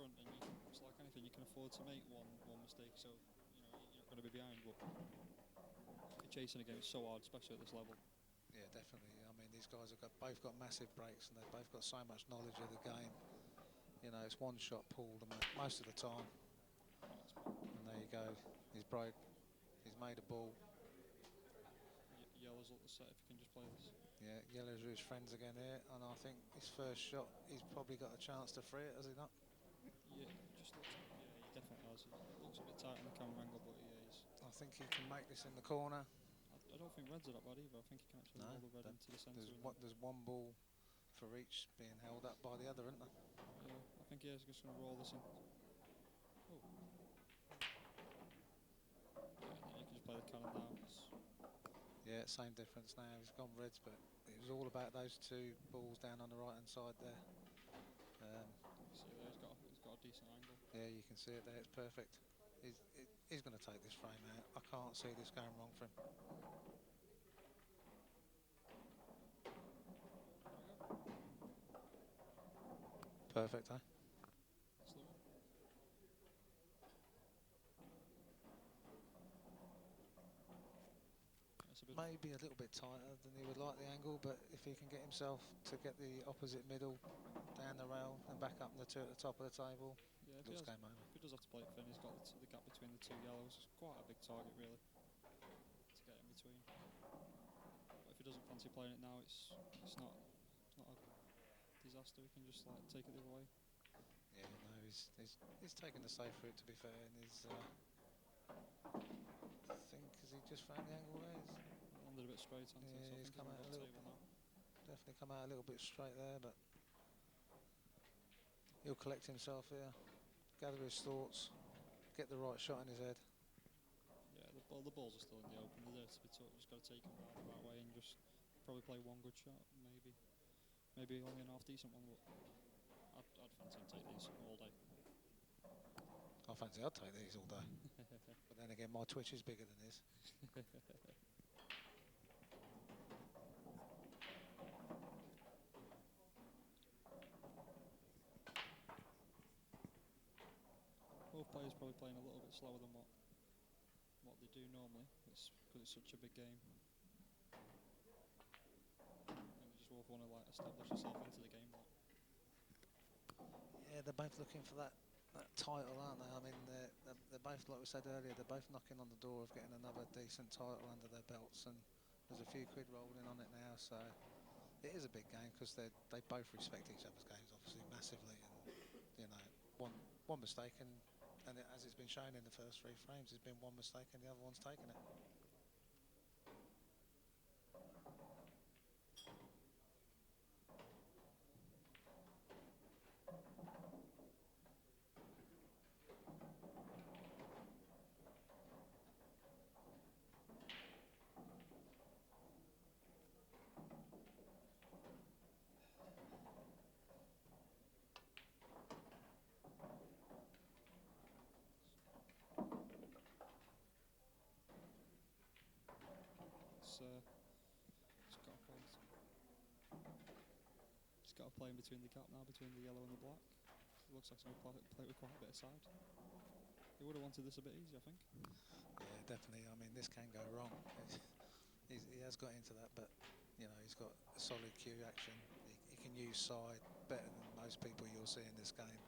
front, and it's like anything, you can afford to make one mistake, so you're not going to be behind. But you're chasing a game, it's so hard, especially at this level. Yeah, definitely. I mean, these guys have both got massive breaks, and they've both got so much knowledge of the game. You know, it's one shot pulled most of the time. And there you go. He's broke. He's made a ball. Yellow's up the set if you can just play this. Yeah, Yellow's with his friends again here, and I think his first shot, he's probably got a chance to free it, has he not? Yeah, it just looks. Yeah, he definitely has. It looks a bit tight on the camera angle, but yeah, he's. I think he can make this in the corner. I don't think reds are that bad either. I think he can actually roll the red into the centre. There's one ball for each being held up by the other, isn't there? Yeah, I think he's just going to roll this in. Oh. Yeah, and then you can just play the cannon down. Yeah, same difference now. He's gone reds, but it was all about those two balls down on the right hand side there. See there, he's got a decent angle. Yeah, you can see it there. It's perfect. He's going to take this frame out. I can't see this going wrong for him. Perfect, eh? That's the one. Maybe a little bit tighter than he would like the angle, but if he can get himself to get the opposite middle down the rail and back up the two at the top of the table, yeah, looks game over. If he does have to play it thin, he's got the gap between the two yellows. It's quite a big target, really, to get in between. But if he doesn't fancy playing it now, it's not a disaster. He can just like take it the other way. Yeah, no, he's taken the safe route, to be fair, and he's. I think, has he just found the angle there? He's landed a bit straight onto it, so he's come out a little bit. Definitely come out a little bit straight there, but he'll collect himself here, gather his thoughts, get the right shot in his head. Yeah, the balls are still in the open. They're there to be tough. Just got to take them right the right way and just probably play one good shot, maybe only an half decent one. But I'd fancy him take these all day. I fancy I'd take these all day. But then again, my twitch is bigger than his. Both players probably playing a little bit slower than what they do normally. It's because it's such a big game. And they just both want to like establish yourself into the game. Yeah, they're both looking for that title, aren't they? I mean, they're both, like we said earlier, they're both knocking on the door of getting another decent title under their belts, and there's a few quid rolling on it now, so it is a big game because they both respect each other's games, obviously, massively, and you know, one mistake, and as it's been shown in the first 3 frames, there's been one mistake and the other one's taken it. It's got to play in between the gap now, between the yellow and the black. It looks like somebody play with quite a bit of side. He would have wanted this a bit easier, I think. Yeah, definitely. I mean, this can go wrong. He has got into that, but you know, he's got a solid cue action. He can use side better than most people you'll see in this game.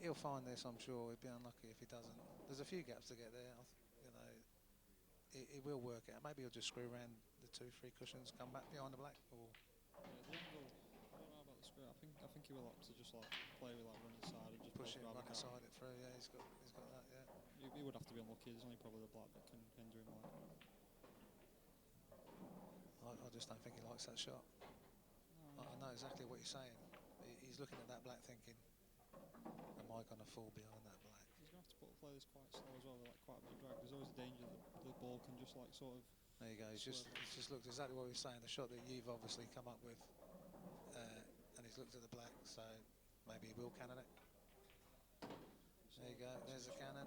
He'll find this, I'm sure. He'd be unlucky if he doesn't. There's a few gaps to get there. You know, he will work it. Maybe he'll just screw around the 2-3 cushions, come back behind the black, or. Yeah, the angle. I don't know about the screw. I think he will opt to just like play with like running side and just push it, run aside it through. Yeah, he's got that. Yeah. He would have to be unlucky. There's only probably the black that can hinder him. I just don't think he likes that shot. No. I know exactly what you're saying. He's looking at that black thinking, am I going to fall behind that black? He's going to have to play this quite slow as well, like quite a bit of drag. There's always a danger that the ball can just like sort of. There you go. He's just looked exactly what he was saying. The shot that you've obviously come up with, and he's looked at the black. So maybe he will cannon it. There you go. There's the cannon.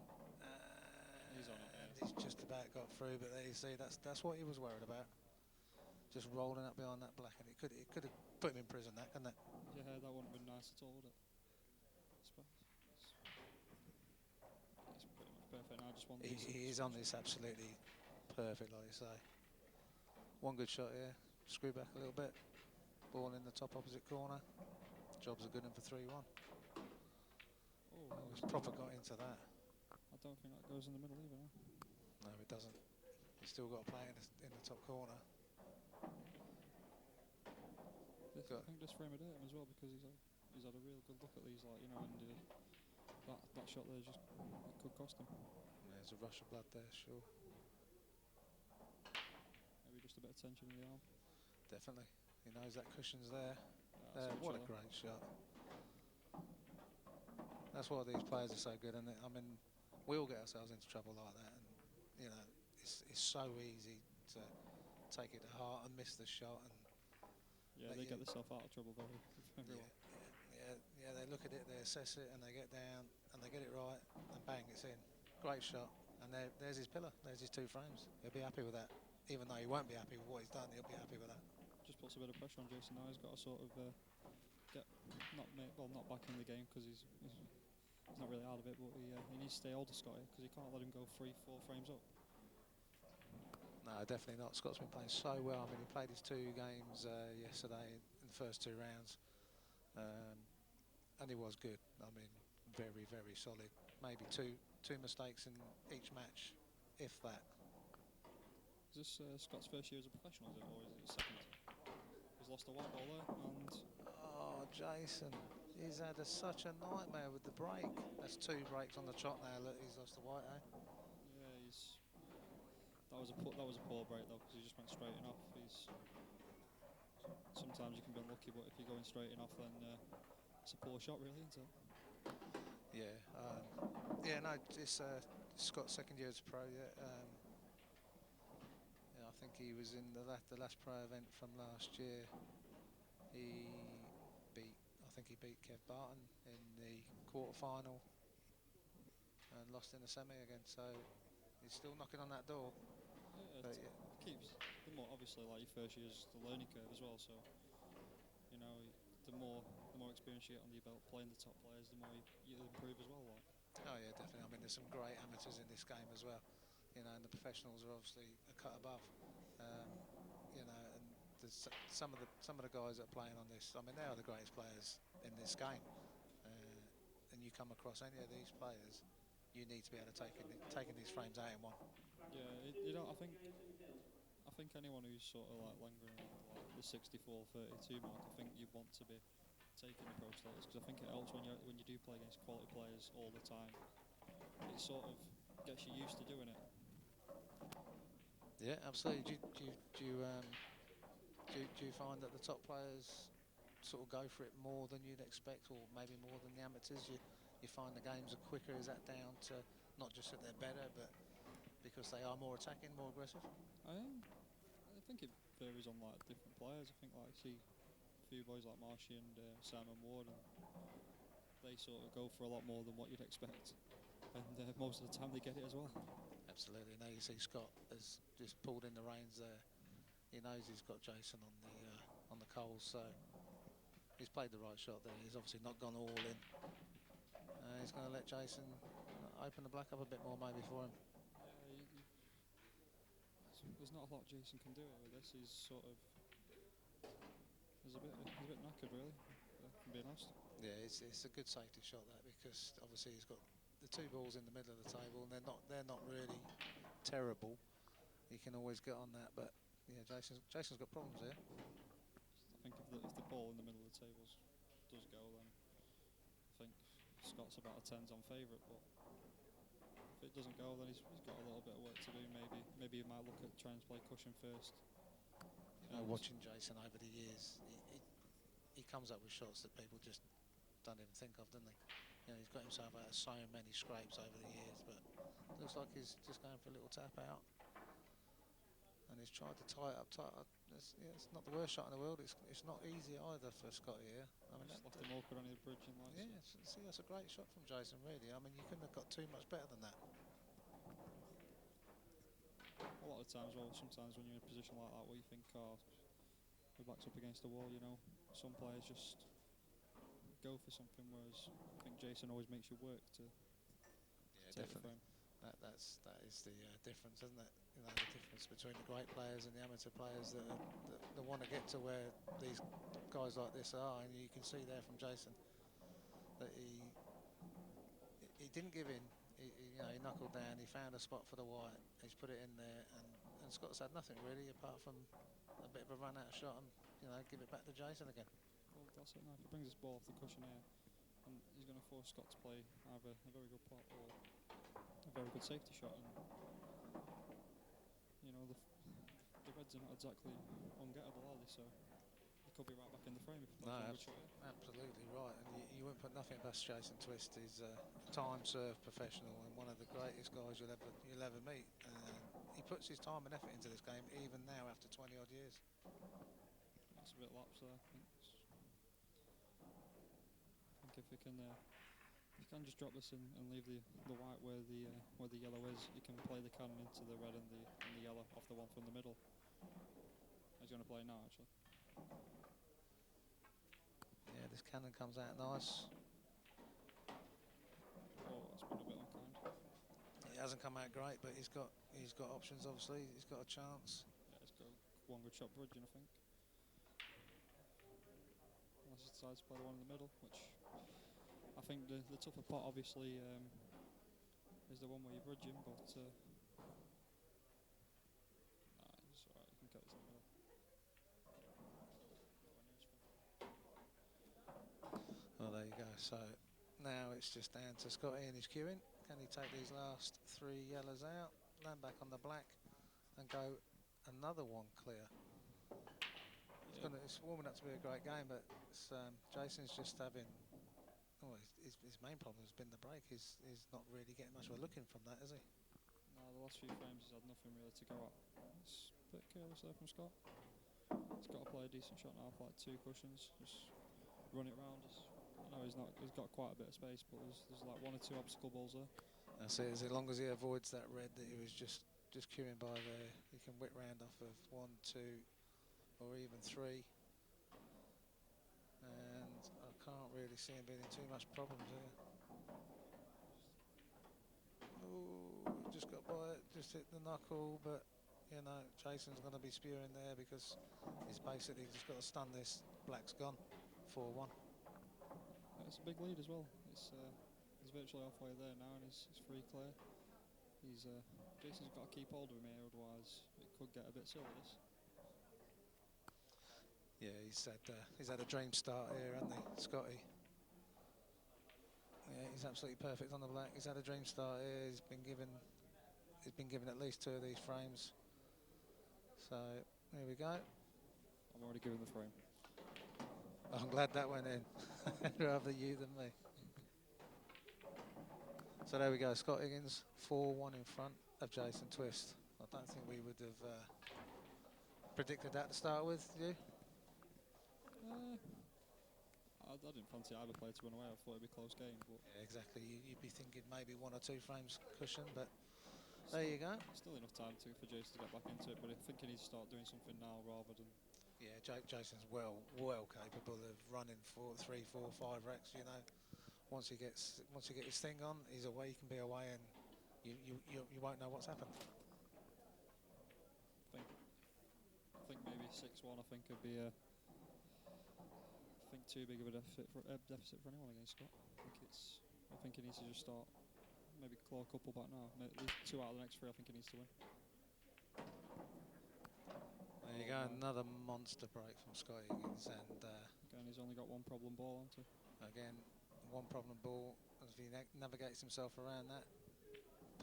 He's on it. And he's just about got through. But there you see, that's what he was worried about. Just rolling up behind that black, and it could have put him in prison. That couldn't it? Yeah, that wouldn't have been nice at all, would it? perfect now. Just one. He's on this absolutely perfect, like you say. One good shot here. Screw back a little bit. Ball in the top opposite corner. Jobs are good in for 3-1. Oh, He's proper got into that. I don't think that goes in the middle either. No? No, it doesn't. He's still got to play in the top corner. I think just frame it at him as well, because he's had a real good look at these, like, you know, and that shot there just it could cost him. There's a rush of blood there, sure. Maybe just a bit of tension in the arm. Definitely. He knows that cushion's there. Yeah, What a great shot. That's why these players are so good, and I mean, we all get ourselves into trouble like that, and you know, it's so easy to take it to heart and miss the shot, and yeah, they get themselves out of trouble very well. Yeah, they look at it, they assess it, and they get down, and they get it right, and bang, it's in. Great shot, and there's his pillar, there's his 2 frames. He'll be happy with that, even though he won't be happy with what he's done. He'll be happy with that. Just puts a bit of pressure on Jason now. He's got to sort of not back in the game, because he's not really out of it, but he needs to stay older, Scotty, because he can't let him go 3-4 frames up. No, definitely not. Scott's been playing so well. I mean, he played his 2 games yesterday in the first 2 rounds, and he was good. I mean, very, very solid. Maybe two mistakes in each match, if that. Is this Scott's first year as a professional, is it, or is it his second? He's lost a white ball there, and Oh, Jason, he's had such a nightmare with the break. That's 2 breaks on the trot now. Look, he's lost the white, eh? yeah, that was a poor break though, because he just went straight enough. Sometimes you can be unlucky, but if you're going straight enough, then it's a poor shot, really, isn't it? No, it's Scott's second year as a pro. I think he was in the last pro event from last year. I think he beat Kev Barton in the quarter-final and lost in the semi again. So he's still knocking on that door. Yeah, it keeps the more, obviously, like, your first year's the learning curve as well. So you know, the more experience you get under your belt playing the top players, the more you improve as well. Like. Oh yeah, definitely. I mean, there's some great amateurs in this game as well. You know, and the professionals are obviously a cut above. You know, and there's some of the guys that are playing on this. I mean, they are the greatest players in this game. And you come across any of these players, you need to be able to taking these frames out in one. Yeah, you know, I think anyone who's sort of like lingering around like the 64-32 mark, I think you want to be taking the pro status, because I think it helps when you do play against quality players all the time. It sort of gets you used to doing it. Yeah, absolutely. Do you find that the top players sort of go for it more than you'd expect, or maybe more than the amateurs? You find the games are quicker. Is that down to not just that they're better, but because they are more attacking, more aggressive? I think it varies on like different players. I think like see a few boys like Marshy and Simon Ward, and they sort of go for a lot more than what you'd expect, and most of the time they get it as well. Absolutely. Now you see Scott has just pulled in the reins there. He knows he's got Jason on the coals, so he's played the right shot there. He's obviously not gone all in. He's going to let Jason open the black up a bit more maybe for him. There's not a lot Jason can do with this. He's sort of he's a bit knackered, really, if I'm being honest. Yeah, it's a good safety shot that, because obviously he's got the 2 balls in the middle of the table, and they're not really terrible. He can always get on that, but yeah, Jason's got problems here. I think if the ball in the middle of the tables does go, then I think Scott's about a 10s on favourite, but if it doesn't go, then he's got a little bit of work to do. Maybe he might look at trying to play cushion first. You know, watching Jason over the years, he comes up with shots that people just don't even think of, doesn't they? You know, he's got himself out of so many scrapes over the years, but looks like he's just going for a little tap out. And he's tried to tie it up tight. It's not the worst shot in the world. It's not easy either for Scott here. I mean, just left him awkward on the bridge and like. Yeah, see, that's a great shot from Jason, really. I mean, you couldn't have got too much better than that. A lot of times, well, sometimes when you're in a position like that where you think, oh, my back's up against the wall, you know, some players just go for something, whereas I think Jason always makes you work to take the frame. That is the difference, isn't it? You know, the difference between the great players and the amateur players that want to get to where these guys like this are, and you can see there from Jason that he didn't give in. You know, he knuckled down. He found a spot for the white. He's put it in there, and Scott's had nothing really apart from a bit of a run out shot and give it back to Jason again. Well, that's it now. If he brings this ball off the cushion here, and he's going to force Scott to play either a very good pot or a very good safety shot, and the Reds are not exactly ungettable, are they? So he could be right back in the frame if he plays one good shot here. Absolutely right, and you wouldn't put nothing past Jason Twist. He's a time serve professional and one of the greatest guys you'll ever meet. He puts his time and effort into this game, even now after 20 odd years. That's a bit lapse there. I think if he can just drop this and leave the white where the yellow is, he can play the cannon into the red and the yellow off the one from the middle. He's going to play now, actually. Yeah, this cannon comes out nice. Oh, that's been a bit unkind. It hasn't come out great, but he's got options. Obviously, he's got a chance. Yeah, he's got one good shot bridging, I think. Unless he decides to play the one in the middle, which I think the tougher pot obviously is the one where you're bridging, but it's alright, you can cut this in the middle. Well, there you go. So now it's just down to Scotty and his queuing. Can he take these last 3 yellows out, land back on the black, and go another one clear? It's warming up to be a great game, but Jason's just having. Oh, his main problem has been the break. He's not really getting much of a look in from that, is he? No, the last few frames he's had nothing really to go at. It's a bit careless there from Scott. He's got to play a decent shot now, like 2 cushions, just run it round. I know he's got quite a bit of space, but there's like 1 or 2 obstacle balls there. That's it. As long as he avoids that red that he was just queuing by there, he can whip round off of 1, 2, or even 3. And I can't really see him being in too much problems here. Ooh, just got by it, just hit the knuckle, but Jason's going to be spewing there because he's basically just got to stun this. Black's gone, 4-1. It's a big lead as well. He's virtually halfway there now, and he's free clear. Jason's got to keep hold of him here, otherwise it could get a bit silly. This. Yeah, he's had a dream start here, hasn't he, Scotty? Yeah, he's absolutely perfect on the black. He's had a dream start here. He's been given at least 2 of these frames. So here we go. I'm already giving the frame. I'm glad that went in. Rather you than me. So there we go. Scott Higgins 4-1 in front of Jason Twist. I don't think we would have predicted that to start with, did you? I didn't fancy either player to run away. I thought it'd be a close game. But Yeah, exactly. You'd be thinking maybe 1 or 2 frames cushion, but there you go. Still enough time for Jason to get back into it, but I think he needs to start doing something now rather than. Yeah, Jason's well capable of running 3, 4, 5 racks. Once he gets his thing on, he's away. He can be away, and you won't know what's happened. I think maybe 6-1. I think would be too big of a deficit for anyone against Scott. I think he needs to just start, maybe claw a couple back now. Maybe 2 out of the next 3. I think he needs to win. There you go, another monster break from Scott Higgins, and again he's only got 1 problem ball onto. Again, 1 problem ball. As he navigates himself around that,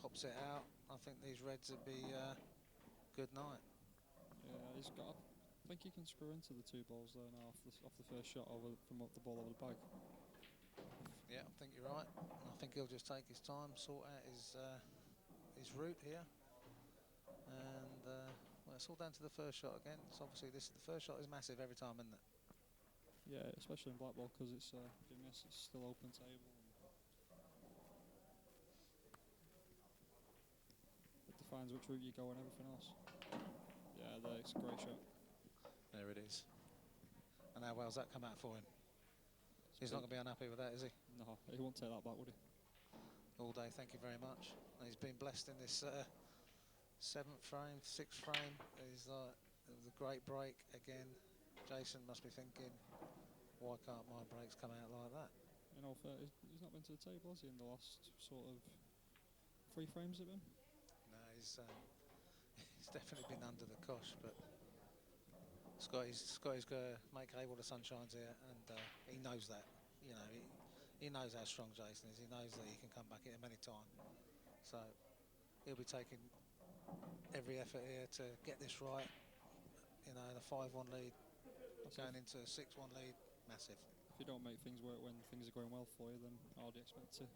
pops it out. I think these reds would be good night. Yeah, he's got. I think he can screw into the 2 balls there now off the first shot from up the ball over the bag. Yeah, I think you're right. I think he'll just take his time, sort out his route here, and well, it's all down to the first shot again. So obviously the first shot is massive every time, isn't it? Yeah, especially in black ball because it's if you miss, it's still open table. It defines which route you go and everything else. Yeah, it's a great shot. There it is. And how well's that come out for him? He's not going to be unhappy with that, is he? No, he won't take that back, would he? all day. Thank you very much. And he's been blessed in this 7th frame, 6th frame. He's like the great break again. Jason must be thinking, why can't my breaks come out like that? In all fair, he's not been to the table, has he, in the last sort of 3 frames of him? No, he's definitely been under the cosh, but Scotty's got to make hay while the sun shines here, and he knows that. You know, he knows how strong Jason is. He knows that he can come back at him any time. So he'll be taking every effort here to get this right. You know, the 5-1 lead going into a 6-1 lead, massive. If you don't make things work when things are going well for you, then how do you expect to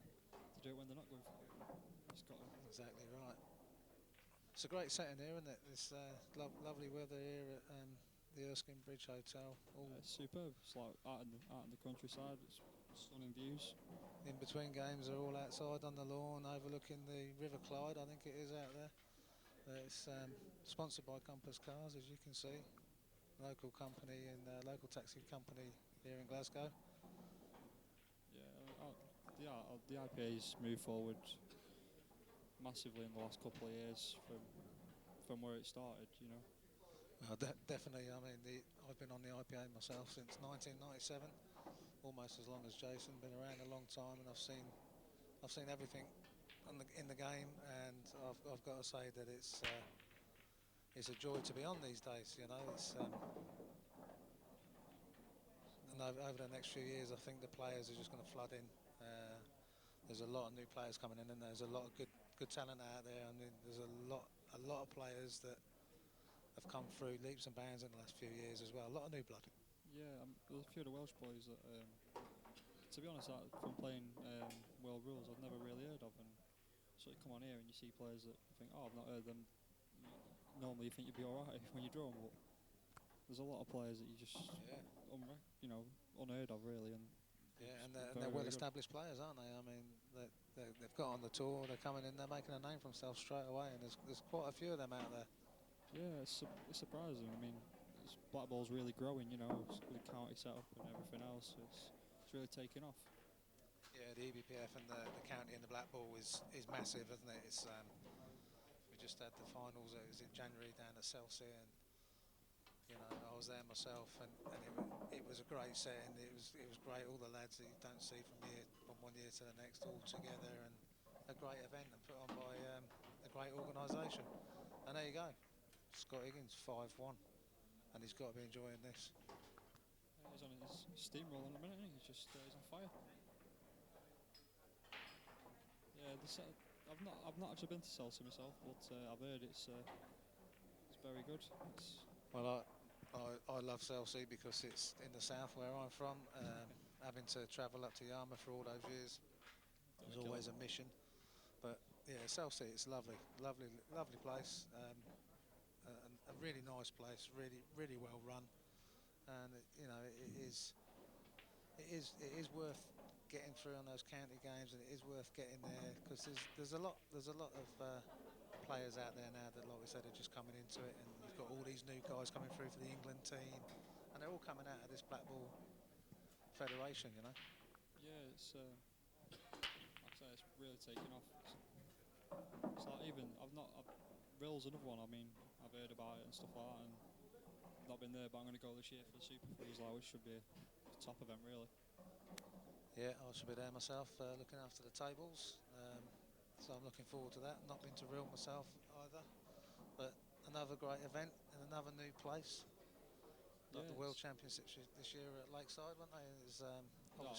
do it when they're not going for you? It's got Exactly right. It's a great setting here, isn't it? This lovely weather here at the Erskine Bridge Hotel. All it's superb. It's like out in the countryside. It's stunning views. in between games are all outside on the lawn, overlooking the River Clyde. I think it is out there. It's sponsored by Compass Cars, as you can see. Local company and local taxi company here in Glasgow. Yeah, the IPA's moved forward massively in the last couple of years from where it started. You know. Well, definitely. I mean, I've been on the IPA myself since 1997, almost as long as Jason. Been around a long time, and I've seen everything in the game, and I've got to say that it's a joy to be on these days. You know, it's and over the next few years, I think the players are just going to flood in. There's a lot of new players coming in, and there's a lot of good talent out there. I mean, there's a lot of players that have come through leaps and bounds in the last few years as well. A lot of new blood. Yeah, there's a few of the Welsh boys that, to be honest, from playing World Rules, I've never really heard of, and so you come on here and you see players that you think, oh, I've not heard them. Normally, you think you'd be all right when you draw them, but there's a lot of players that you just, unheard of really, and and they're well-established players, aren't they? I mean, they've got on the tour, they're coming in, they're making a name for themselves straight away, and there's quite a few of them out there. Yeah, it's surprising. I mean, Black Ball's really growing, with the county setup and everything else. It's really taking off. Yeah, the EBPF and the county and the Black Ball is massive, isn't it? It's we just had the finals. It was in January down at Chelsea, and I was there myself, and it was a great setting. It was great. All the lads that you don't see from one year to the next, all together, and a great event and put on by a great organisation. And there you go, Scott Higgins 5-1, and he's got to be enjoying this. He's on his steamroll in a minute. He's he's on fire. Yeah, I've not actually been to Chelsea myself, but I've heard it's very good. Well, I love Chelsea because it's in the south where I'm from. Having to travel up to Yarmouth for all those years was always a mission. But yeah, Chelsea, it's lovely place. A really nice place, really well run, and it is worth getting through on those county games, and it is worth getting there because there's a lot of players out there now that, like we said, are just coming into it, and you've got all these new guys coming through for the England team, and they're all coming out of this Black Ball Federation, Yeah, it's like I say, it's really taking off. It's like Rill's another one. I mean, I've heard about it and stuff like that, and not been there, but I'm going to go this year for the Super Freeze, which should be a top event, really. Yeah, I should be there myself, looking after the tables. So I'm looking forward to that. Not been to Rill myself either, but another great event in another new place. Like the World Championships this year at Lakeside, weren't they? It was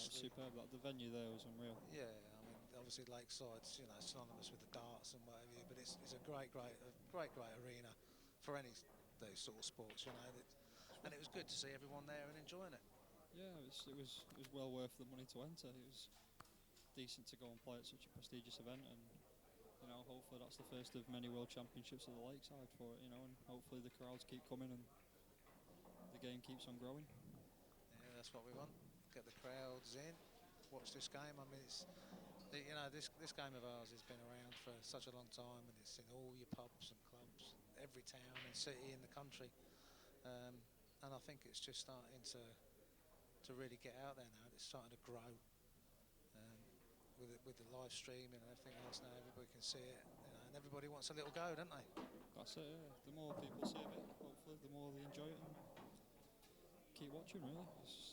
superb. Like the venue there was unreal. Yeah, I mean, obviously Lakeside's synonymous with the darts and whatever, but it's a great arena for any those sort of sports, and it was good to see everyone there and enjoying it. Yeah, it was well worth the money to enter. It was decent to go and play at such a prestigious event, and hopefully that's the first of many World Championships of the Lakeside for it. And hopefully the crowds keep coming and the game keeps on growing. Yeah, that's what we want. Get the crowds in. Watch this game. I mean, this game of ours has been around for such a long time, and it's in all your pubs and clubs, every town and city in the country. And I think it's just starting to really get out there now. It's starting to grow with the live stream and everything else now, everybody can see it, you know, and everybody wants a little go, don't they? That's it. Yeah. The more people see of it, hopefully, the more they enjoy it and keep watching. Really, it's